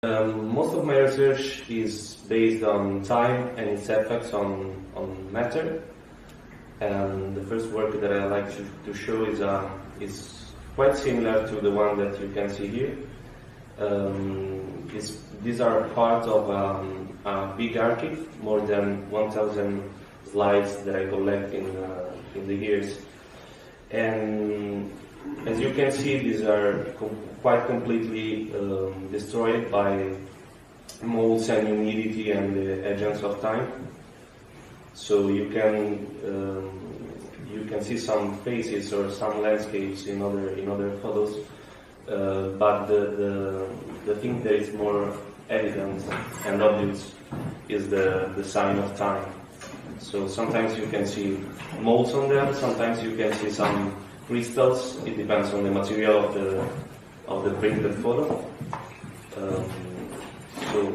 Most of my research is based on time and its effects on matter. And the first work that I like to show is quite similar to the one that you can see here. These are part of a big archive, more than 1,000 slides that I collect in the years. And as you can see, these are quite completely destroyed by molds and humidity and the agents of time. So you can see some faces or some landscapes in other photos, but the thing that is more evident and obvious is the sign of time. So sometimes you can see molds on them, sometimes you can see some crystals. It depends on the material of the printed photo. So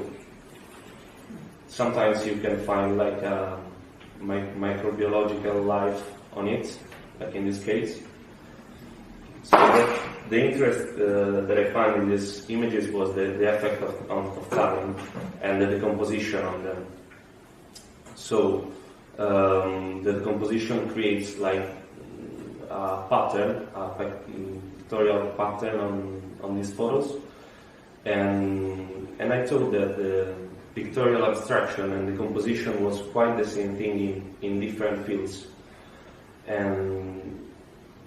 sometimes you can find like a microbiological life on it, like in this case. So the interest that I found in these images was the effect of time and the decomposition on them. So the decomposition creates like a pattern, a pictorial pattern on these photos, and I thought that the pictorial abstraction and the composition was quite the same thing in different fields. And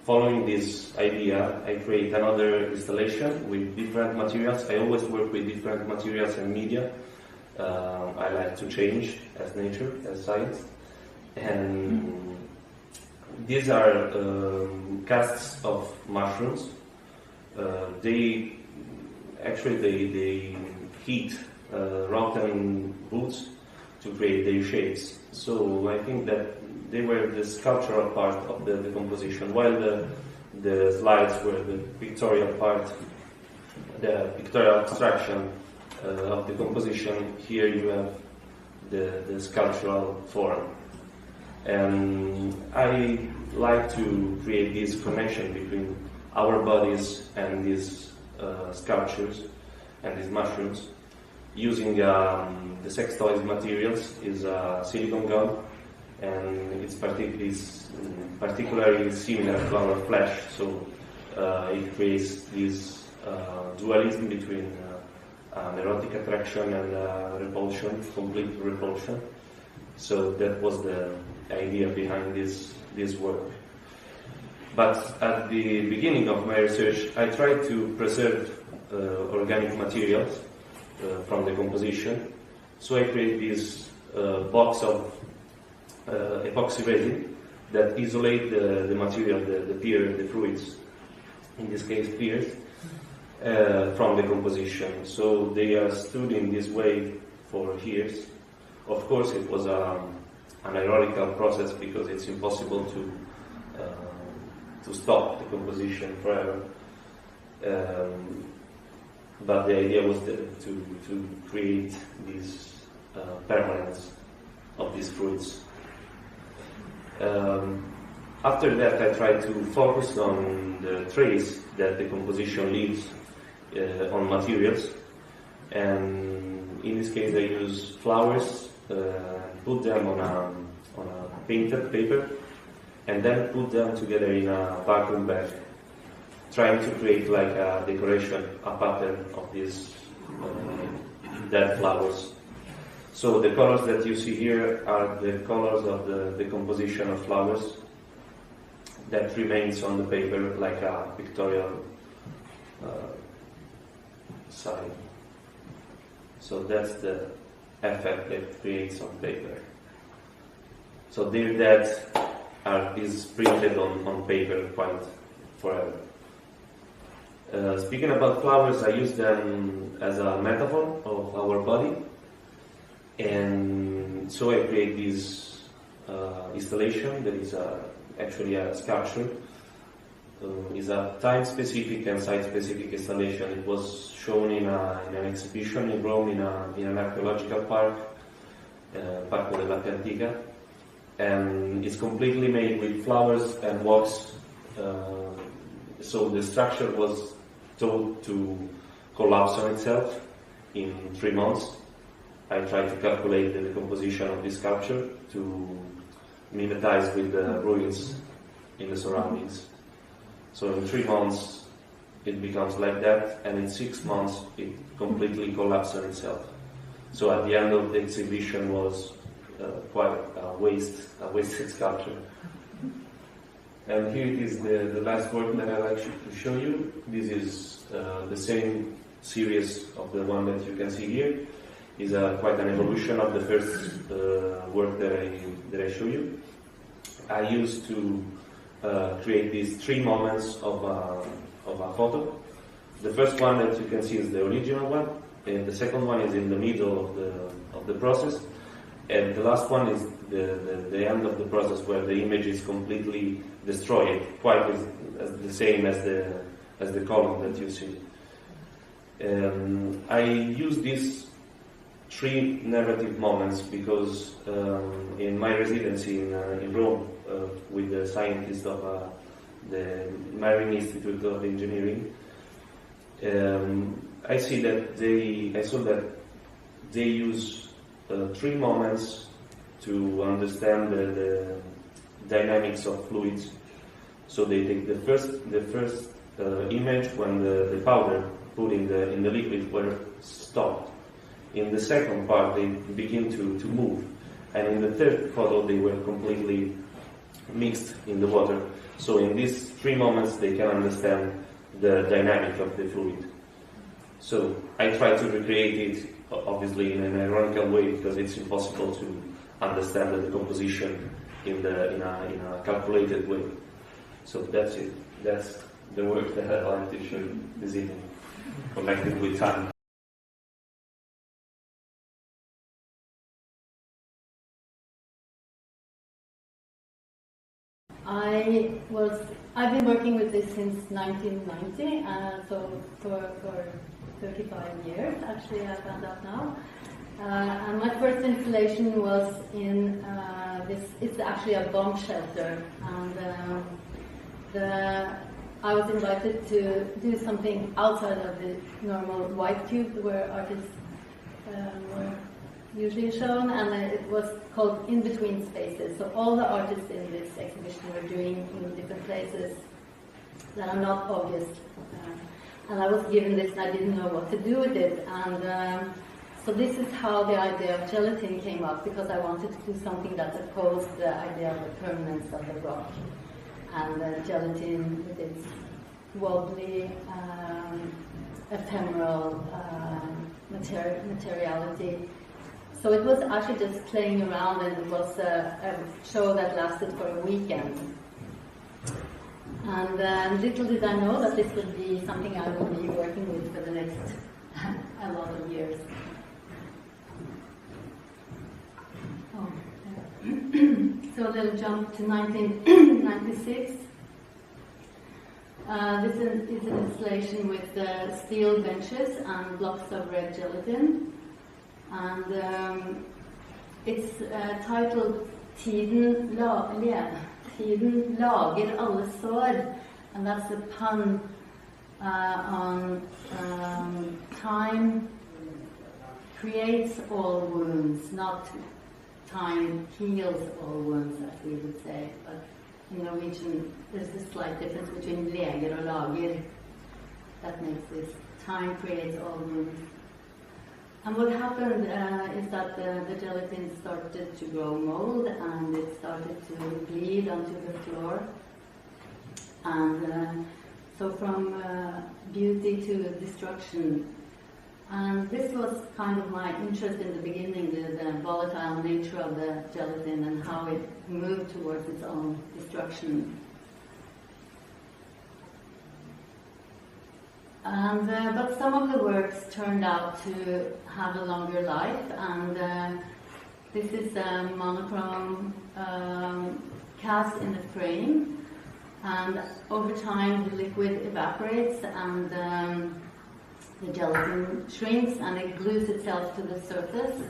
following this idea, I create another installation with different materials. I always work with different materials and media. I like to change as nature, as science. And these are casts of mushrooms. They heat rotten woods to create their shapes. So I think that they were the sculptural part of the composition, while the slides were the pictorial part, the pictorial abstraction of the composition. Here you have the sculptural form. And I like to create this connection between our bodies and these sculptures and these mushrooms using the sex toys materials is silicone gum, and it's particularly similar to our flesh, so it creates this dualism between an erotic attraction and repulsion, complete repulsion. So that was the idea behind this work. But at the beginning of my research, I tried to preserve organic materials from the composition. So I create this box of epoxy resin that isolate the material, the pear, the fruits, in this case pears, from the composition. So they are stood in this way for years. Of course, it was an ironical process because it's impossible to stop the composition forever. But the idea was to create this permanence of these fruits. After that, I tried to focus on the trace that the composition leaves on materials, and in this case, I use flowers, put them on a painted paper, and then put them together in a vacuum bag, trying to create like a decoration, a pattern of these dead flowers. So the colors that you see here are the colors of the composition of flowers that remains on the paper like a pictorial sign. So that's the effect that creates on paper. So Dear Dead is printed on paper quite forever. Speaking about flowers, I use them as a metaphor of our body, and so I create this installation that is actually a sculpture. It's a time-specific and site-specific installation. It was shown in an exhibition in Rome in an archaeological park, Parco della Antica, and it's completely made with flowers and wax. So the structure was thought to collapse on itself, in 3 months. I tried to calculate the composition of this sculpture to mimetize with the ruins in the surroundings. So in 3 months it becomes like that, and in 6 months it completely collapsed on itself. So at the end of the exhibition was quite a wasted sculpture. And here it is, the last work that I like to show you. This is the same series of the one that you can see here. Is quite an evolution of the first work that I show you. I used to create these 3 moments of a photo. The first one that you can see is the original one, and the second one is in the middle of the process, and the last one is the end of the process where the image is completely destroyed, quite as the same as the column that you see. I use these 3 narrative moments because in my residency in Rome with the scientists of the Marine Institute of Engineering, I saw that they use 3 moments to understand the dynamics of fluids. So they take the first image when the powder put in the liquid were stopped. In the second part, they begin to move, and in the third photo, they were completely mixed in the water. So in these 3 moments, they can understand the dynamic of the fluid. So I try to recreate it, obviously in an ironical way, because it's impossible to understand the composition in a calculated way. So that's it. That's the work that I like to show you this evening, connected with time. I've been working with this since 1990, so for 35 years, actually, I found out now. And my first installation was in it's actually a bomb shelter, and I was invited to do something outside of the normal white cube where artists were usually shown, and it was called In Between Spaces. So all the artists in this exhibition were doing in different places that are not obvious. And I was given this and I didn't know what to do with it. And so this is how the idea of gelatin came up, because I wanted to do something that opposed the idea of the permanence of the rock. And gelatin with its wobbly, ephemeral materiality. So it was actually just playing around, and it was a show that lasted for a weekend. And little did I know that this would be something I would be working with for the next a lot of years. So they'll jump to 1996. This is an installation with steel benches and blocks of red gelatin. And it's titled Tiden lager alle sår, and that's a pun on time creates all wounds, not time heals all wounds, as we would say. But in Norwegian, there's a slight difference between leger and lager that makes this time creates all wounds. And what happened is that the gelatin started to grow mold, and it started to bleed onto the floor. And so from beauty to destruction. And this was kind of my interest in the beginning, the volatile nature of the gelatin and how it moved towards its own destruction. And, but some of the works turned out to have a longer life, and this is a monochrome cast in a frame, and over time the liquid evaporates and the gelatin shrinks and it glues itself to the surface,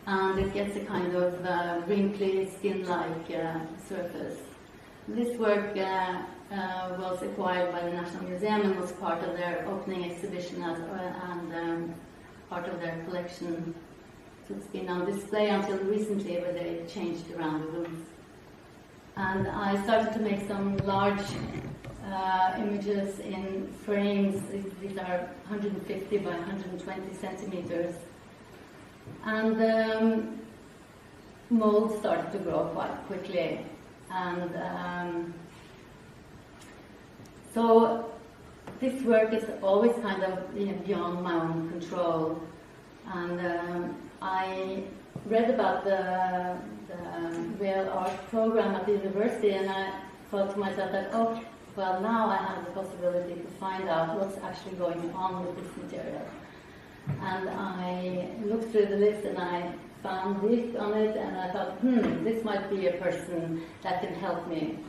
and it gets a kind of wrinkly skin-like surface. This work was acquired by the National Museum and was part of their opening exhibition, and part of their collection. So it's been on display until recently, where they changed around the rooms. And I started to make some large images in frames. These are 150 by 120 centimeters. And mold started to grow quite quickly. And so this work is always kind of beyond my own control. And I read about the real art program at the university, and I thought to myself that, oh, well, now I have the possibility to find out what's actually going on with this material. And I looked through the list and I found Dirk on it, and I thought, this might be a person that can help me.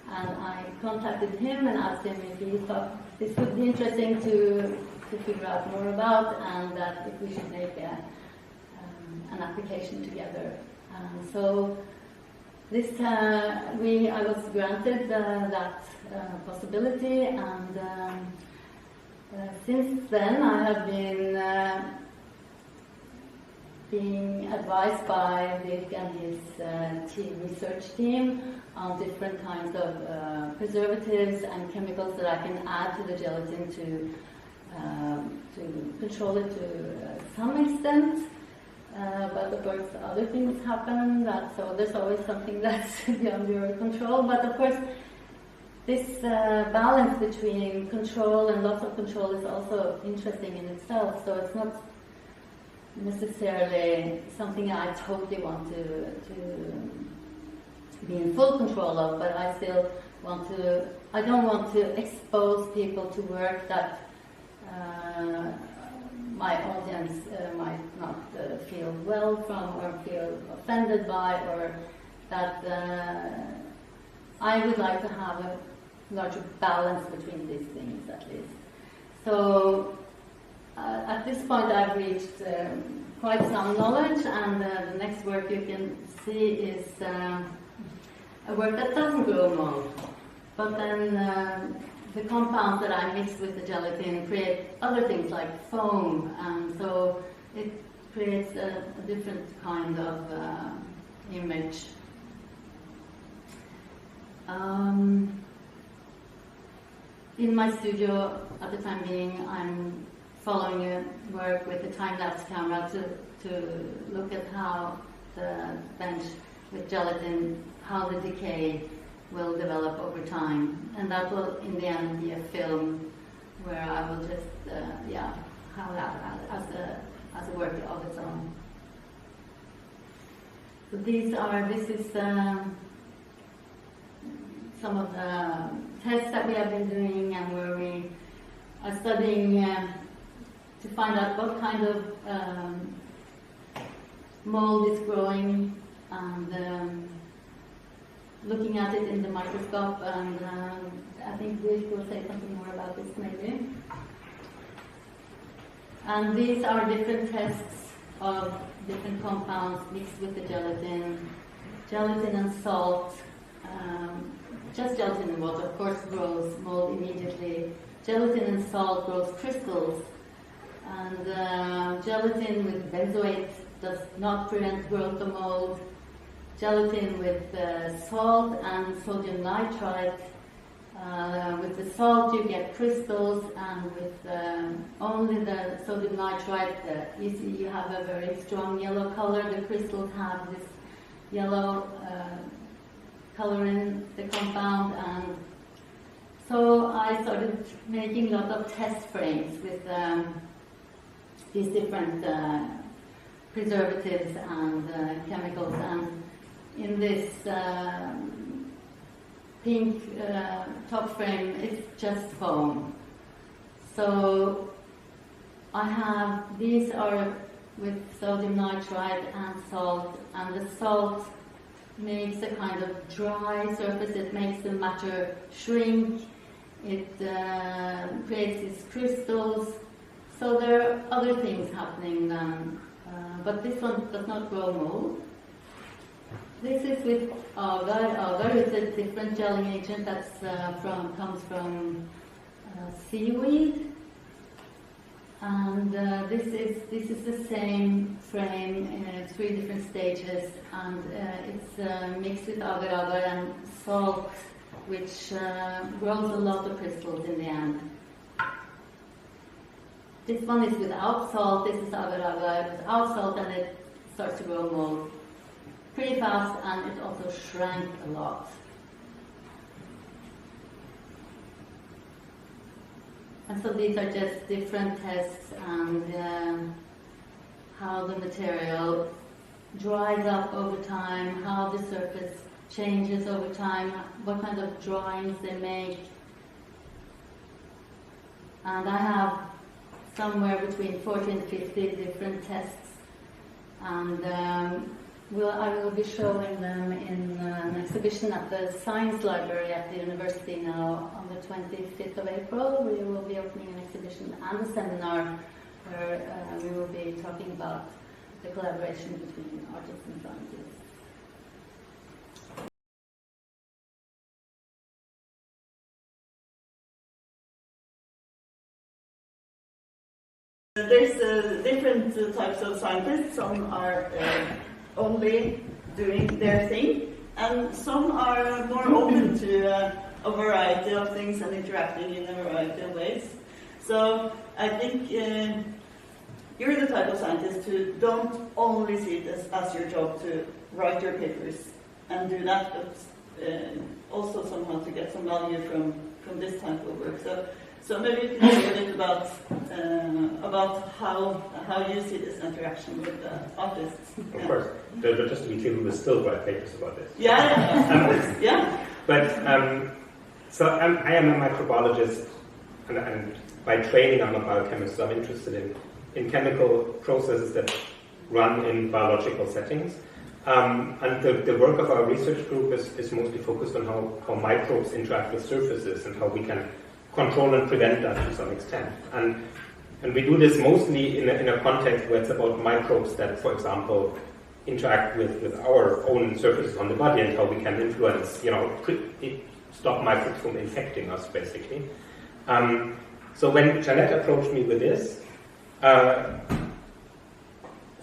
And I contacted him and asked him if he thought this would be interesting to figure out more about, and that if we should make an application together. So this, I was granted that possibility, and since then I have been being advised by Dirk and his research team on different kinds of preservatives and chemicals that I can add to the gelatin to control it to some extent. But of course other things happen, so there's always something that's beyond your control. But of course this balance between control and loss of control is also interesting in itself. So it's not necessarily something I totally want to be in full control of, but I still want to, I don't want to expose people to work that my audience might not feel well from, or feel offended by, or that I would like to have a larger balance between these things, at least. So at this point I've reached quite some knowledge, and the next work you can see is a work that doesn't grow mold, but then the compounds that I mix with the gelatin create other things like foam, and so it creates a different kind of image. In my studio, at the time being, I'm following a work with a time-lapse camera to look at how the bench with gelatin, how the decay will develop over time, and that will in the end be a film where I will just have that as a work of its own. So this is some of the tests that we have been doing, and where we are studying to find out what kind of mold is growing, and looking at it in the microscope, and I think Dirk will say something more about this maybe. And these are different tests of different compounds mixed with the gelatin. Gelatin and salt, just gelatin and water of course grows mold immediately. Gelatin and salt grows crystals, and gelatin with benzoate does not prevent growth of mold. Gelatin with salt and sodium nitrite. With the salt you get crystals, and with only the sodium nitrite you see you have a very strong yellow color. The crystals have this yellow color in the compound, and so I started making a lot of test frames with these different preservatives and chemicals, and in this pink top frame, it's just foam. So I have, these are with sodium nitrite and salt, and the salt makes a kind of dry surface. It makes the matter shrink. It creates these crystals. So there are other things happening then, but this one does not grow mold. This is with agar. Agar is a different gelling agent that comes from seaweed. And this is the same frame in 3 different stages, and it's mixed with agar-agar and salt, which grows a lot of crystals in the end. This one is without salt, this is agar-agar without salt, and it starts to grow mold pretty fast, and it also shrank a lot. And so these are just different tests and how the material dries up over time, how the surface changes over time, what kind of drawings they make. And I have somewhere between 40 and 50 different tests, and I will be showing them in an exhibition at the Science Library at the university now on the 25th of April. We will be opening an exhibition and a seminar where we will be talking about the collaboration between artists and scientists. There's different types of scientists. Some are only doing their thing, and some are more open to a variety of things and interacting in a variety of ways. So I think you're the type of scientist who don't only see it as your job to write your papers and do that, but also somehow to get some value from this type of work. So maybe you can say a bit about how you see this interaction with the artists. Of course. But just to be clear, we will still write papers about this. Yeah. Yeah. But so I am a microbiologist, and by training I'm a biochemist. So I'm interested in chemical processes that run in biological settings. And the work of our research group is mostly focused on how microbes interact with surfaces and how we can control and prevent that to some extent. And we do this mostly in a context where it's about microbes that, for example, interact with our own surfaces on the body and how we can influence, stop microbes from infecting us, basically. So when Jeanette approached me with this, of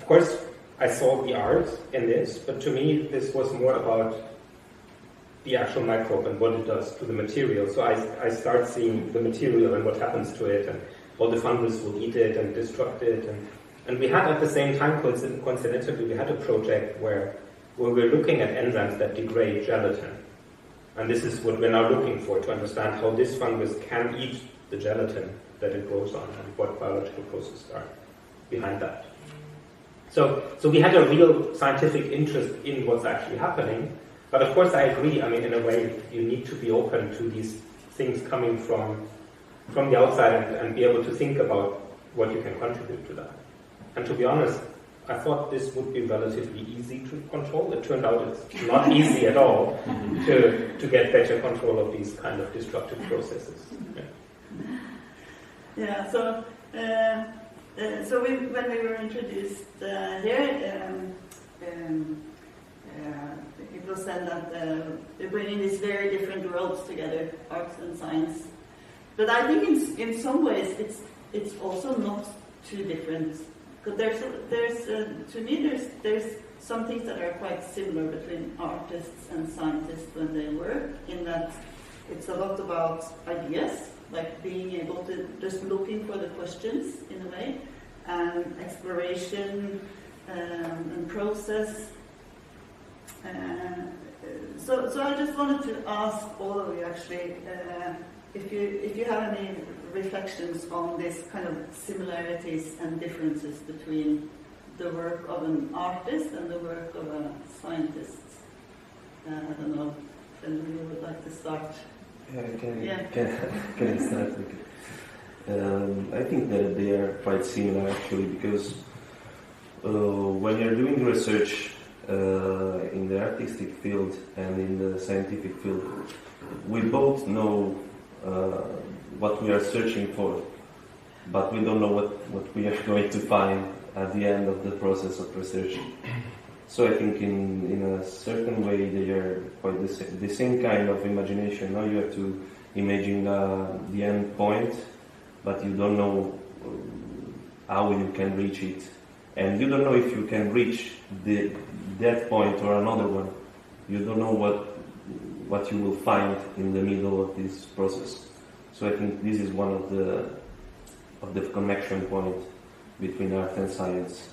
course, I saw the art in this, but to me, this was more about the actual microbe and what it does to the material. So I start seeing the material and what happens to it, and how the fungus will eat it and destruct it. And we had at the same time, coincidentally, we had a project where we're looking at enzymes that degrade gelatin. And this is what we're now looking for, to understand how this fungus can eat the gelatin that it grows on and what biological processes are behind that. So we had a real scientific interest in what's actually happening. But of course, I agree. I mean, in a way, you need to be open to these things coming from the outside and be able to think about what you can contribute to that. And to be honest, I thought this would be relatively easy to control. It turned out it's not easy at all to get better control of these kind of destructive processes. Yeah. So when we were introduced here. It was said that they're bringing these very different worlds together, arts and science. But I think in some ways it's also not too different. Because to me there's some things that are quite similar between artists and scientists when they work, in that it's a lot about ideas, like being able to just looking for the questions in a way, and exploration and process. So I just wanted to ask all of you actually if you have any reflections on this kind of similarities and differences between the work of an artist and the work of a scientist. I don't know if anyone would like to start. Can I start? I think that they are quite similar actually, because when you're doing research in the artistic field and in the scientific field, we both know what we are searching for, but we don't know what we are going to find at the end of the process of research. So I think in a certain way they are quite the same kind of imagination. Now you have to imagine the end point, but you don't know how you can reach it. And you don't know if you can reach that point or another one. You don't know what you will find in the middle of this process. So I think this is one of the connection point between art and science.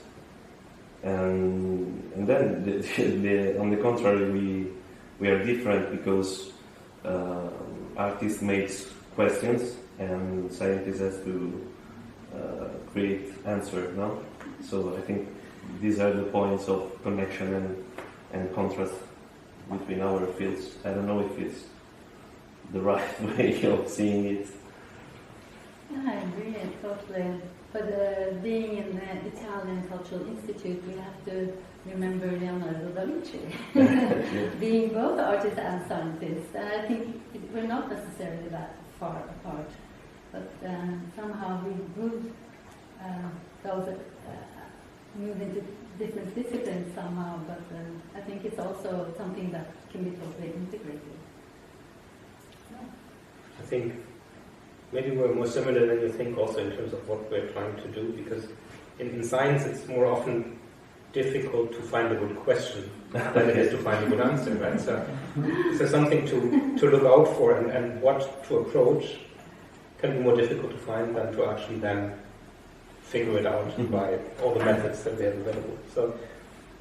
And then on the contrary, we are different because artist makes questions and scientist has to create answer, no? So I think these are the points of connection and contrast between our fields. I don't know if it's the right way of seeing it. I agree, totally. But being in the Italian Cultural Institute, we have to remember Leonardo da Vinci. Being both artist and scientist. And I think we're not necessarily that far apart. But somehow we moved into different disciplines somehow. But I think it's also something that can be totally integrated. I think maybe we're more similar than you think also in terms of what we're trying to do, because in science it's more often difficult to find a good question than it is to find a good answer, right? So something to look out for and what to approach can be more difficult to find than to actually then figure it out by all the methods that we have available. So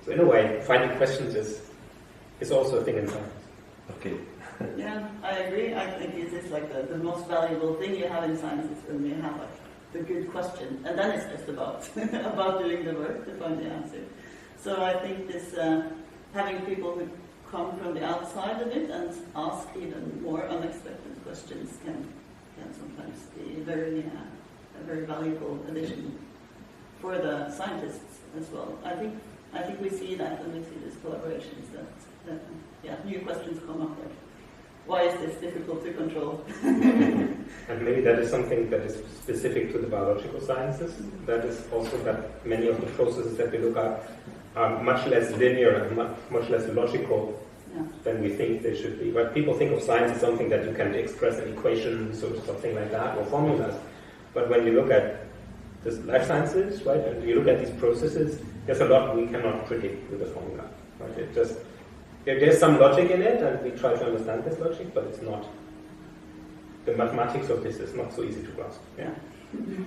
in a way, finding questions is also a thing in science. Okay. Yeah, I agree. I think it is like the most valuable thing you have in science is when you have like the good question, and then it's just about doing the work to find the answer. So I think this having people who come from the outside of it and ask even more unexpected questions can sometimes be a very valuable addition for the scientists as well. I think we see that when we see these collaborations that new questions come up like, why is this difficult to control? And maybe that is something that is specific to the biological sciences. That is also that many of the processes that we look at are much less linear and much less logical than we think they should be. But people think of science as something that you can express in equations or something like that, or formulas. But when you look at the life sciences, right, and you look at these processes, there's a lot we cannot predict with a formula. Right? It just there's some logic in it, and we try to understand this logic, but it's not. The mathematics of this is not so easy to grasp. Yeah. Mm-hmm.